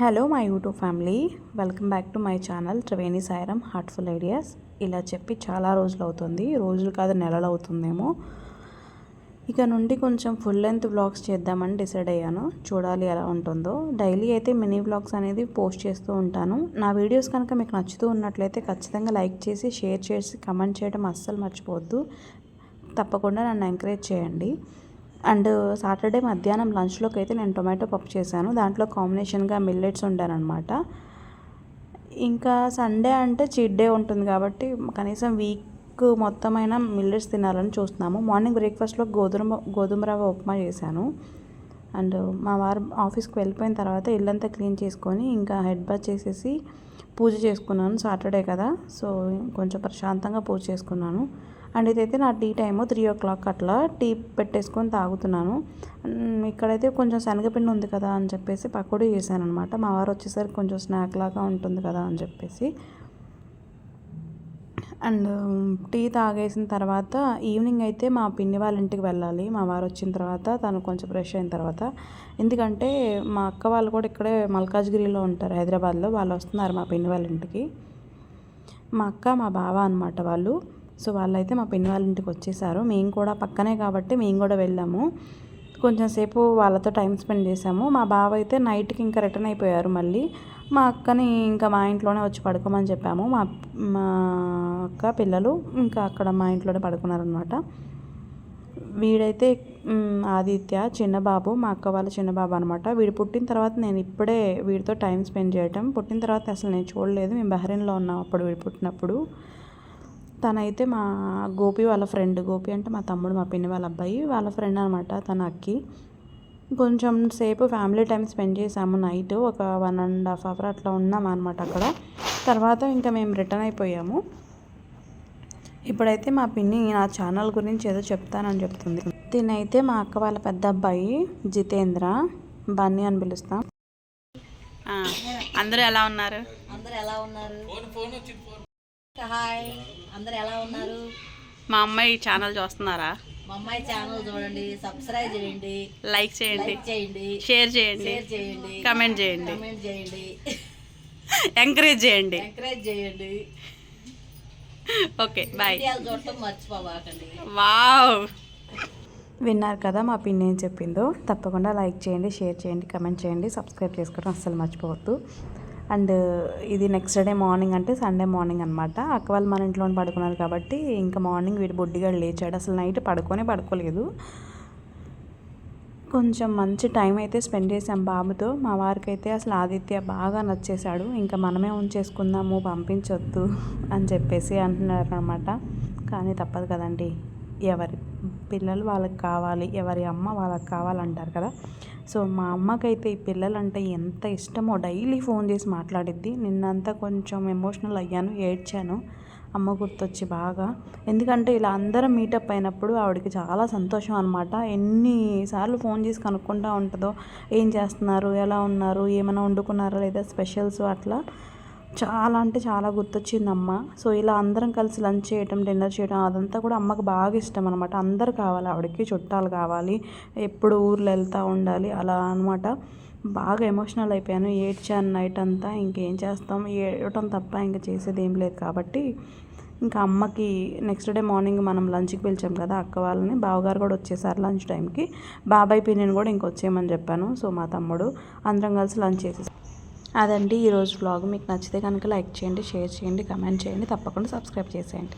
Hello my YouTube family, welcome back to my channel Triveni Sairam heartful ideas. ఇలా చెప్పి చాలా రోజులు అవుతుంది, రోజులు కాదు నెలలు అవుతుందేమో. ఇక నుండి కొంచెం ఫుల్ లెంత్ వ్లాగ్స్ చేద్దామని డిసైడ్ అయ్యాను. చూడాలి ఎలా ఉంటుందో. డైలీ అయితే మినీ వ్లాగ్స్ అనేది పోస్ట్ చేస్తూ ఉంటాను. నా వీడియోస్ కనుక మీకు నచ్చుతూ ఉన్నట్లయితే ఖచ్చితంగా లైక్ చేసి, షేర్ చేసి, కమెంట్ చేయడం అస్సలు మర్చిపోవద్దు. తప్పకుండా నన్ను ఎంకరేజ్ చేయండి. అండ్ సాటర్డే మధ్యాహ్నం లంచ్లోకి అయితే నేను టొమాటో పప్పు చేశాను. దాంట్లో కాంబినేషన్గా మిల్లెట్స్ వండానమాట. ఇంకా సండే అంటే చీట్ డే ఉంటుంది కాబట్టి కనీసం వీక్ మొత్తం అయినా మిల్లెట్స్ తినాలని చూస్తున్నాము. మార్నింగ్ బ్రేక్ఫాస్ట్లో గోధుమ రవ్వ ఉప్మా చేశాను. అండ్ మా వారు ఆఫీస్కి వెళ్ళిపోయిన తర్వాత ఇల్లంతా క్లీన్ చేసుకొని ఇంకా హెడ్ బాత్ చేసేసి పూజ చేసుకున్నాను. సాటర్డే కదా, సో కొంచెం ప్రశాంతంగా పూజ చేసుకున్నాను. అండ్ ఇదైతే నా టీ టైము 3 o'clock అట్లా టీ పెట్టేసుకొని తాగుతున్నాను. ఇక్కడైతే కొంచెం శనగపిండి ఉంది కదా అని చెప్పేసి పకోడీ చేశాను అనమాట. మా వారు వచ్చేసరికి కొంచెం స్నాక్ లాగా ఉంటుంది కదా అని చెప్పేసి. అండ్ టీ తాగేసిన తర్వాత ఈవినింగ్ అయితే మా పిన్ని వాళ్ళ ఇంటికి వెళ్ళాలి. మా వారు వచ్చిన తర్వాత తను కొంచెం ఫ్రెష్ అయిన తర్వాత, ఎందుకంటే మా అక్క వాళ్ళు కూడా ఇక్కడే మల్కాజ్గిరిలో ఉంటారు, హైదరాబాద్లో. వాళ్ళు వస్తున్నారు మా పిన్ని వాళ్ళ ఇంటికి. మా అక్క మా బావ అనమాట వాళ్ళు. సో వాళ్ళైతే మా పిన్ని వాళ్ళ ఇంటికి వచ్చేసారు. మేము కూడా పక్కనే కాబట్టి మేము కూడా వెళ్ళాము. కొంచెం సేపు వాళ్ళతో టైం స్పెండ్ చేసాము. మా బావ అయితే నైట్కి ఇంకా రిటర్న్ అయిపోయారు మళ్ళీ. మా అక్కని ఇంకా మా ఇంట్లోనే వచ్చి పడుకోమని చెప్పాము. మా అక్క పిల్లలు ఇంకా అక్కడ మా ఇంట్లోనే పడుకున్నారనమాట. వీడైతే ఆదిత్య చిన్నబాబు, మా అక్క వాళ్ళ చిన్నబాబు అనమాట. వీడు పుట్టిన తర్వాత నేను ఇప్పుడే వీడితో టైం స్పెండ్ చేయటం. పుట్టిన తర్వాత అసలు నేను చూడలేదు. మేము బహ్రెయిన్లో ఉన్నాం అప్పుడు వీడు పుట్టినప్పుడు. తనైతే మా గోపి వాళ్ళ ఫ్రెండ్. గోపి అంటే మా తమ్ముడు, మా పిన్ని వాళ్ళ అబ్బాయి వాళ్ళ ఫ్రెండ్ అనమాట. తన అక్కి కొంచెం సేపు ఫ్యామిలీ టైం స్పెండ్ చేసాము. నైట్ ఒక 1.5 hours అట్లా ఉన్నాం అనమాట అక్కడ. తర్వాత ఇంకా మేము రిటర్న్ అయిపోయాము. ఇప్పుడైతే మా పిన్ని నా ఛానల్ గురించి ఏదో చెప్తానని చెప్తుంది. తినైతే మా అక్క వాళ్ళ పెద్ద అబ్బాయి జితేంద్ర, బన్నీ అని పిలుస్తాం. అందరూ ఎలా ఉన్నారు? హాయ్, అందరు ఎలా ఉన్నారు? మా అమ్మాయి ఛానల్ చూస్తున్నారా? మా అమ్మాయి ఛానల్ చూడండి, సబ్స్క్రైబ్ చేయండి, లైక్ చేయండి, షేర్ చేయండి, కమెంట్ చేయండి, ఎంకరేజ్ చేయండి. Okay, bye. చూడటం మర్చిపోవాకండి. వావ్, విన్నారు కదా మా పిన్ని ఏం చెప్పిందో. తప్పకుండా లైక్ చేయండి, షేర్ చేయండి, కమెంట్ చేయండి, సబ్స్క్రైబ్ చేసుకోవడం అస్సలు మర్చిపోవద్దు. అండ్ ఇది నెక్స్ట్ డే మార్నింగ్ అంటే సండే మార్నింగ్ అనమాట. అక్క వాళ్ళు మన ఇంట్లోనే పడుకున్నారు కాబట్టి ఇంకా మార్నింగ్ వీడు బొడ్డిగా లేచాడు. అసలు నైట్ పడుకోలేదు. కొంచెం మంచి టైం అయితే స్పెండ్ చేసాం బాబుతో. మా వారికి అయితే అసలు ఆదిత్య బాగా నచ్చేశాడు. ఇంకా మనమే ఉంచేసుకుందాము, పంపించొద్దు అని చెప్పేసి అంటున్నారు అనమాట. కానీ తప్పదు కదండి, ఎవరి పిల్లలు వాళ్ళకి కావాలి, ఎవరి అమ్మ వాళ్ళకి కావాలంటారు కదా. సో మా అమ్మకైతే ఈ పిల్లలంటే ఎంత ఇష్టమో, డైలీ ఫోన్ చేసి మాట్లాడిద్ది. నిన్నంతా కొంచెం ఎమోషనల్ అయ్యాను, ఏడ్చాను అమ్మ గుర్తొచ్చి బాగా. ఎందుకంటే ఇలా అందరం మీటప్ అయినప్పుడు ఆవిడకి చాలా సంతోషం అనమాట. ఎన్నిసార్లు ఫోన్ చేసి కనుక్కుంటూ ఉంటుందో, ఏం చేస్తున్నారు, ఎలా ఉన్నారు, ఏమైనా వండుకున్నారా లేదా స్పెషల్స్, అట్లా చాలా అంటే చాలా గుర్తొచ్చింది అమ్మ. సో ఇలా అందరం కలిసి లంచ్ చేయటం, డిన్నర్ చేయడం అదంతా కూడా అమ్మకి బాగా ఇష్టం అనమాట. అందరు కావాలి ఆవిడకి, చుట్టాలు కావాలి, ఎప్పుడు ఊర్లో వెళ్తూ ఉండాలి అలా అనమాట. బాగా ఎమోషనల్ అయిపోయాను, ఏడ్చాను నైట్ అంతా. ఇంకేం చేస్తాం, ఏడటం తప్ప ఇంకా చేసేది ఏం లేదు కాబట్టి ఇంకా అమ్మకి నెక్స్ట్ డే మార్నింగ్ మనం లంచ్కి పిలిచాం కదా అక్క వాళ్ళని. బావగారు కూడా వచ్చేసారు లంచ్ టైంకి. బాబాయ్ పిన్నిని కూడా ఇంకొచ్చేయమని చెప్పాను. సో మా తమ్ముడు అందరం కలిసి లంచ్ చేసేసాం. అదండి ఈరోజు వ్లాగ్. మీకు నచ్చితే కనుక లైక్ చేయండి, షేర్ చేయండి, కమెంట్ చేయండి, తప్పకుండా సబ్స్క్రైబ్ చేసేయండి.